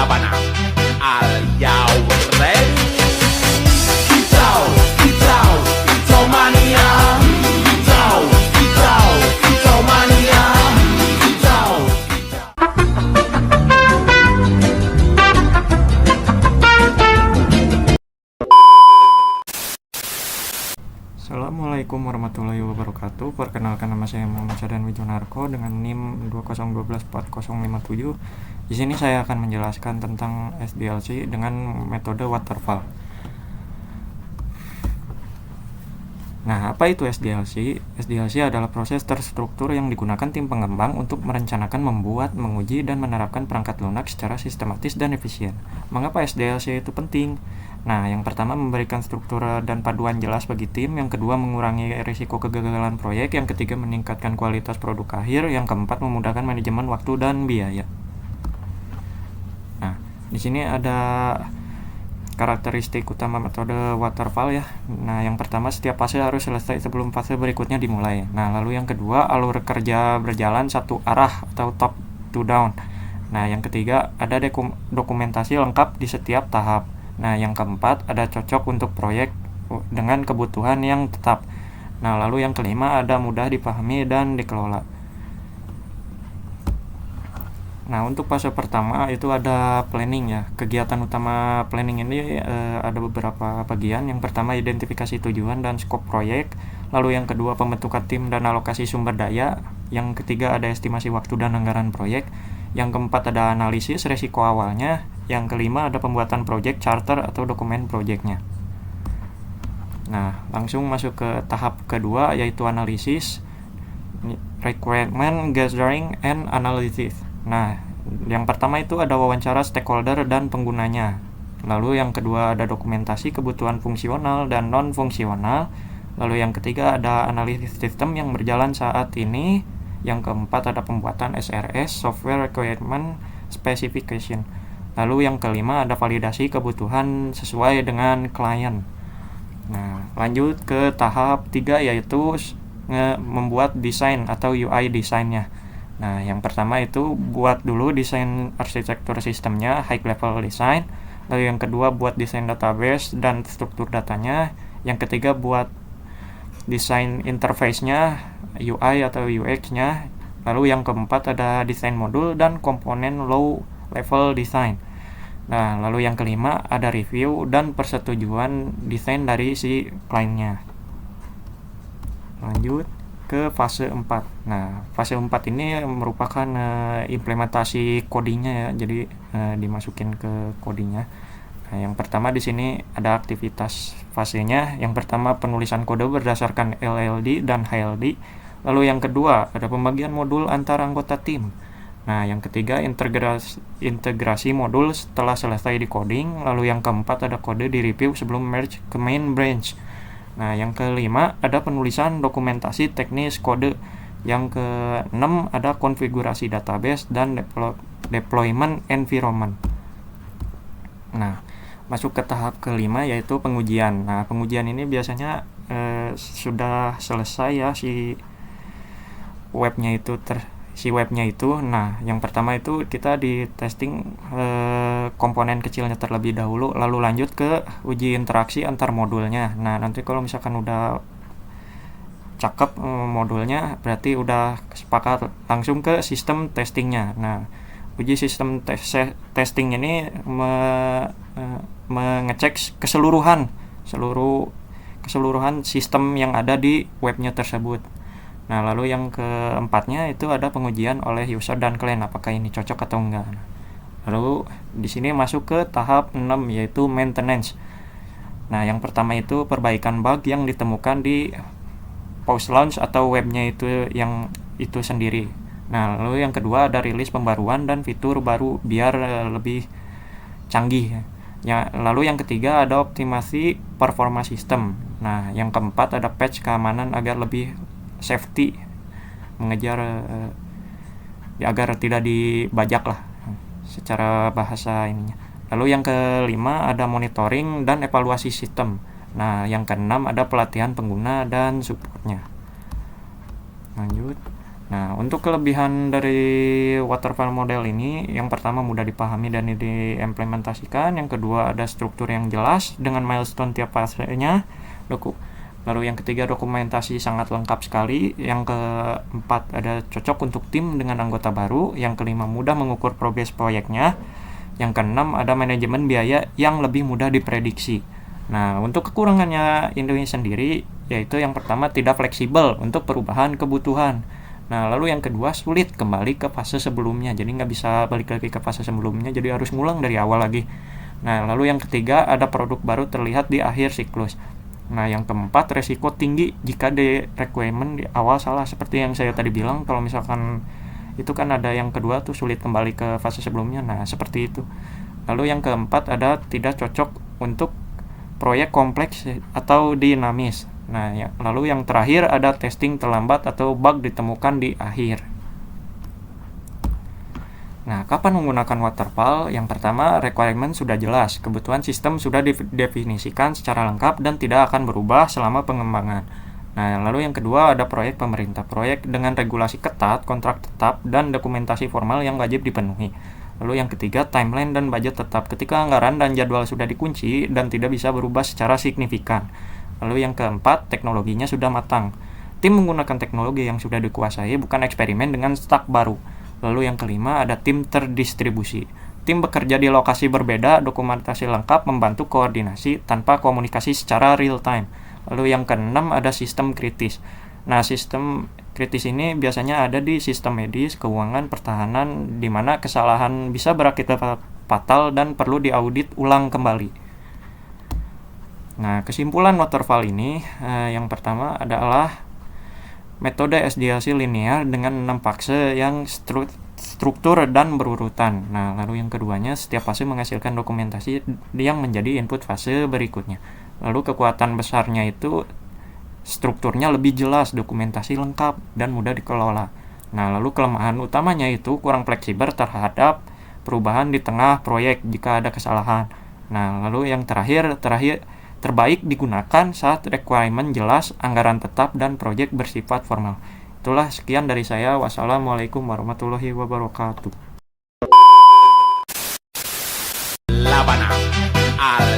Sabana. Are you ready? Kicau, kicau, kicau mania. Kicau, kicau, kicau mania. Kicau, kicau. Assalamualaikum warahmatullahi wabarakatuh. Perkenalkan, nama saya Muhammad Sadan Wijonarko dengan NIM 20124057. Di sini saya akan menjelaskan tentang SDLC dengan metode waterfall. Nah, apa itu SDLC? SDLC adalah proses terstruktur yang digunakan tim pengembang untuk merencanakan, membuat, menguji, dan menerapkan perangkat lunak secara sistematis dan efisien. Mengapa SDLC itu penting? Nah, yang pertama memberikan struktur dan paduan jelas bagi tim, yang kedua mengurangi risiko kegagalan proyek, yang ketiga meningkatkan kualitas produk akhir, yang keempat memudahkan manajemen waktu dan biaya. Nah, di sini ada karakteristik utama metode waterfall ya. Nah, yang pertama setiap fase harus selesai sebelum fase berikutnya dimulai. Nah, lalu yang kedua alur kerja berjalan satu arah atau top to down. Nah, yang ketiga ada dokumentasi lengkap di setiap tahap. Nah, yang keempat ada cocok untuk proyek dengan kebutuhan yang tetap. Nah, lalu yang kelima ada mudah dipahami dan dikelola. Nah, untuk fase pertama itu ada planning ya. Kegiatan utama planning ini ada beberapa bagian. Yang pertama identifikasi tujuan dan skop proyek. Lalu yang kedua pembentukan tim dan alokasi sumber daya. Yang ketiga ada estimasi waktu dan anggaran proyek. Yang keempat ada analisis resiko awalnya. Yang kelima ada pembuatan proyek charter atau dokumen proyeknya. Nah, langsung masuk ke tahap kedua yaitu analisis, requirement gathering and analysis. Nah, yang pertama itu ada wawancara stakeholder dan penggunanya. Lalu yang kedua ada dokumentasi kebutuhan fungsional dan non-fungsional. Lalu yang ketiga ada analisis sistem yang berjalan saat ini. Yang keempat ada pembuatan SRS, Software Requirement Specification. Lalu yang kelima ada validasi kebutuhan sesuai dengan klien. Nah, lanjut ke tahap 3 yaitu membuat desain atau UI desainnya. Nah, yang pertama itu buat dulu desain arsitektur sistemnya, high level design. Lalu yang kedua buat desain database dan struktur datanya. Yang ketiga buat desain interface-nya, UI atau UX-nya. Lalu yang keempat ada desain modul dan komponen low level design. Nah, lalu yang kelima ada review dan persetujuan desain dari si kliennya. Lanjut ke fase 4. Nah, fase 4 ini merupakan implementasi codingnya ya. Jadi dimasukin ke codingnya. Nah, yang pertama di sini ada aktivitas fasenya. Yang pertama penulisan kode berdasarkan LLD dan HLD. Lalu yang kedua ada pembagian modul antar anggota tim. Nah, yang ketiga integrasi modul setelah selesai di coding. Lalu yang keempat ada kode di review sebelum merge ke main branch. Nah, yang kelima ada penulisan dokumentasi teknis kode. Yang keenam ada konfigurasi database dan deployment environment. Nah, masuk ke tahap kelima yaitu pengujian. Nah, pengujian ini biasanya sudah selesai ya si webnya itu. Nah, yang pertama itu kita di testing komponen kecilnya terlebih dahulu, lalu lanjut ke uji interaksi antar modulnya. Nah, nanti kalau misalkan udah cakep modulnya, berarti udah sepakat langsung ke sistem testingnya. Nah, uji sistem testing ini mengecek keseluruhan sistem yang ada di webnya tersebut. Nah, lalu yang keempatnya itu ada pengujian oleh user dan klien apakah ini cocok atau enggak. Lalu di sini masuk ke tahap 6 yaitu maintenance. Nah, yang pertama itu perbaikan bug yang ditemukan di post launch atau webnya itu yang itu sendiri. Nah, lalu yang kedua ada rilis pembaruan dan fitur baru biar lebih canggih. Ya, lalu yang ketiga ada optimasi performa sistem. Nah, yang keempat ada patch keamanan agar lebih safety, mengejar agar tidak dibajak lah secara bahasa ininya. Lalu yang kelima ada monitoring dan evaluasi sistem. Nah, yang keenam ada pelatihan pengguna dan supportnya. Lanjut. Nah, untuk kelebihan dari waterfall model ini, yang pertama mudah dipahami dan diimplementasikan, yang kedua ada struktur yang jelas dengan milestone tiap fasenya, lalu yang ketiga dokumentasi sangat lengkap sekali, yang keempat ada cocok untuk tim dengan anggota baru, yang kelima mudah mengukur progres proyeknya, yang keenam ada manajemen biaya yang lebih mudah diprediksi. Nah, untuk kekurangannya ini sendiri, yaitu yang pertama tidak fleksibel untuk perubahan kebutuhan. Nah, lalu yang kedua sulit kembali ke fase sebelumnya, jadi nggak bisa balik lagi ke fase sebelumnya, jadi harus ngulang dari awal lagi. Nah, lalu yang ketiga ada produk baru terlihat di akhir siklus. Nah, yang keempat resiko tinggi jika di requirement di awal salah, seperti yang saya tadi bilang, kalau misalkan itu kan ada yang kedua tuh sulit kembali ke fase sebelumnya, nah seperti itu. Lalu yang keempat ada tidak cocok untuk proyek kompleks atau dinamis. Nah, lalu yang terakhir ada testing terlambat atau bug ditemukan di akhir. Nah, kapan menggunakan waterfall? Yang pertama, requirement sudah jelas, kebutuhan sistem sudah didefinisikan secara lengkap dan tidak akan berubah selama pengembangan. Nah, lalu yang kedua ada proyek pemerintah, proyek dengan regulasi ketat, kontrak tetap, dan dokumentasi formal yang wajib dipenuhi. Lalu yang ketiga, timeline dan budget tetap ketika anggaran dan jadwal sudah dikunci dan tidak bisa berubah secara signifikan. Lalu yang keempat, teknologinya sudah matang. Tim menggunakan teknologi yang sudah dikuasai, bukan eksperimen dengan stack baru. Lalu yang kelima, ada tim terdistribusi. Tim bekerja di lokasi berbeda, dokumentasi lengkap, membantu koordinasi tanpa komunikasi secara real time. Lalu yang keenam, ada sistem kritis. Nah, sistem kritis ini biasanya ada di sistem medis, keuangan, pertahanan, di mana kesalahan bisa berakibat fatal dan perlu diaudit ulang kembali. Nah, kesimpulan waterfall ini, yang pertama adalah metode SDLC linear dengan 6 fase yang struktur dan berurutan. Nah, lalu yang keduanya, setiap fase menghasilkan dokumentasi yang menjadi input fase berikutnya. Lalu kekuatan besarnya itu strukturnya lebih jelas, dokumentasi lengkap, dan mudah dikelola. Nah, lalu kelemahan utamanya itu kurang fleksibel terhadap perubahan di tengah proyek jika ada kesalahan. Nah, lalu yang terakhir terbaik digunakan saat requirement jelas, anggaran tetap, dan proyek bersifat formal. Itulah sekian dari saya. Wassalamualaikum warahmatullahi wabarakatuh. La Habana, al